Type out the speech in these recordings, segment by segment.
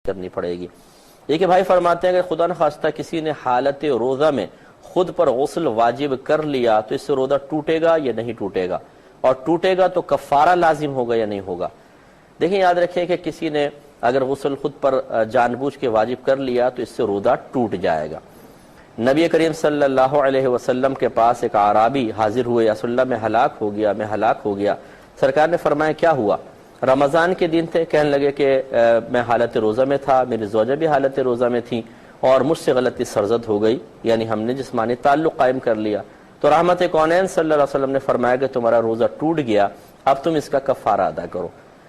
کرنی پڑے گی۔ یہ کہ بھائی فرماتے ہیں کہ خدا نخواستہ کسی نے حالت روزہ میں خود پر غسل واجب کر لیا تو اس سے روزہ ٹوٹے گا یا نہیں ٹوٹے گا، اور ٹوٹے گا تو کفارہ لازم ہوگا یا نہیں ہوگا۔ دیکھیں یاد رکھیں کہ کسی نے اگر غسل خود پر جان بوجھ کے واجب کر لیا تو اس سے روزہ ٹوٹ جائے گا۔ نبی کریم صلی اللہ علیہ وسلم کے پاس ایک اعرابی حاضر ہوئے، یا رسول اللہ میں ہلاک ہو گیا۔ سرکار نے فرمایا کیا ہوا؟ رمضان کے دن تھے، کہنے لگے کہ میں حالت روزہ میں تھا، میری زوجہ بھی حالت روزہ میں تھی اور مجھ سے غلطی سرزد ہو گئی، یعنی ہم نے جسمانی تعلق قائم کر لیا۔ تو رحمت کونین صلی اللہ علیہ وسلم نے فرمایا کہ تمہارا روزہ ٹوٹ گیا، اب تم اس کا کفارہ ادا کرو۔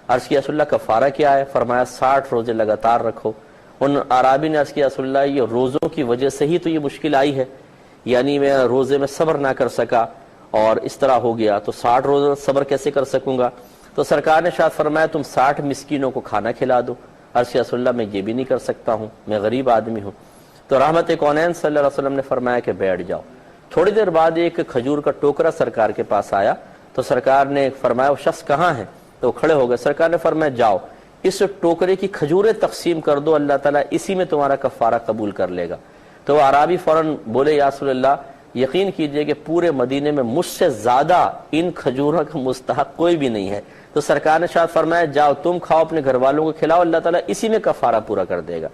عرض کیا رسول اللہ کفارہ کیا ہے؟ فرمایا 60 روزے لگاتار رکھو۔ ان عرابی نے عرض کیا رسول اللہ یہ روزوں کی وجہ سے ہی تو یہ مشکل آئی ہے، یعنی میں روزے میں صبر نہ کر سکا اور اس طرح ہو گیا، تو 60 روزہ صبر کیسے کر سکوں گا؟ تو سرکار نے شاید فرمایا تم 60 مسکینوں کو کھانا کھلا دو۔ عرض کیا رسول اللہ میں یہ بھی نہیں کر سکتا ہوں، میں غریب آدمی ہوں۔ تو رحمت کونین صلی اللہ علیہ وسلم نے فرمایا کہ بیٹھ جاؤ۔ تھوڑی دیر بعد ایک کھجور کا ٹوکرا سرکار کے پاس آیا، تو سرکار نے فرمایا وہ شخص کہاں ہے؟ تو کھڑے ہو گئے۔ سرکار نے فرمایا جاؤ اس ٹوکرے کی کھجوریں تقسیم کر دو، اللہ تعالیٰ اسی میں تمہارا کفارہ قبول کر لے گا۔ تو وہ عرابی فوراً بولے یا رسول اللہ یقین کیجئے کہ پورے مدینے میں مجھ سے زیادہ ان کھجوروں کا مستحق کوئی بھی نہیں ہے۔ تو سرکار نے شاید فرمایا جاؤ تم کھاؤ، اپنے گھر والوں کو کھلاؤ، اللہ تعالیٰ اسی میں کفارہ پورا کر دے گا۔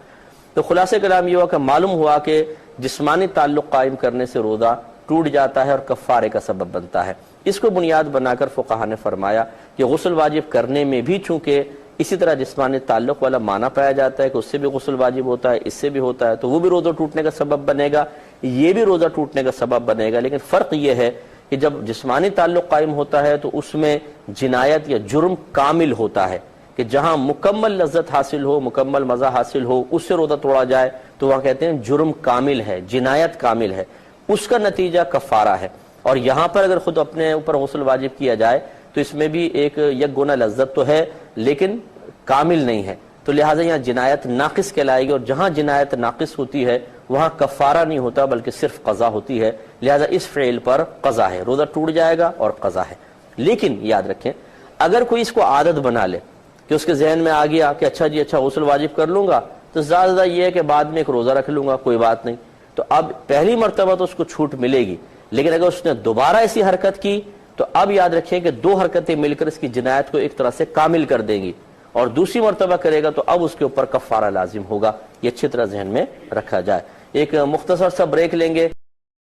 تو خلاصہ کلام یہ ہوا کہ معلوم ہوا کہ جسمانی تعلق قائم کرنے سے روزہ ٹوٹ جاتا ہے اور کفارے کا سبب بنتا ہے۔ اس کو بنیاد بنا کر فقہا نے فرمایا کہ غسل واجب کرنے میں بھی چونکہ اسی طرح جسمانی تعلق والا معنی پایا جاتا ہے کہ اس سے بھی غسل واجب ہوتا ہے، اس سے بھی ہوتا ہے، تو وہ بھی روزہ ٹوٹنے کا سبب بنے گا، یہ بھی روزہ ٹوٹنے کا سبب بنے گا۔ لیکن فرق یہ ہے کہ جب جسمانی تعلق قائم ہوتا ہے تو اس میں جنایت یا جرم کامل ہوتا ہے، کہ جہاں مکمل لذت حاصل ہو، مکمل مزہ حاصل ہو، اس سے روزہ توڑا جائے تو وہاں کہتے ہیں جرم کامل ہے، جنایت کامل ہے، اس کا نتیجہ کفارہ ہے۔ اور یہاں پر اگر خود اپنے اوپر غسل واجب کیا جائے تو اس میں بھی ایک یک گنا لذت تو ہے لیکن کامل نہیں ہے، تو لہٰذا یہاں جنایت ناقص کہلائے گی، اور جہاں جنایت ناقص ہوتی ہے وہاں کفارہ نہیں ہوتا بلکہ صرف قضا ہوتی ہے، لہٰذا اس فعل پر قضا ہے، روزہ ٹوٹ جائے گا اور قضا ہے۔ لیکن یاد رکھیں اگر کوئی اس کو عادت بنا لے کہ اس کے ذہن میں آ گیا کہ اچھا جی اچھا غسل واجب کر لوں گا تو زیادہ یہ ہے کہ بعد میں ایک روزہ رکھ لوں گا، کوئی بات نہیں، تو اب پہلی مرتبہ تو اس کو چھوٹ ملے گی، لیکن اگر اس نے دوبارہ ایسی حرکت کی تو اب یاد رکھیں کہ 2 حرکتیں مل کر اس کی جنایت کو ایک طرح سے کامل کر دیں گی، اور دوسری مرتبہ کرے گا تو اب اس کے اوپر کفارہ لازم ہوگا۔ یہ اچھی طرح ذہن میں رکھا جائے۔ ایک مختصر سا بریک لیں گے۔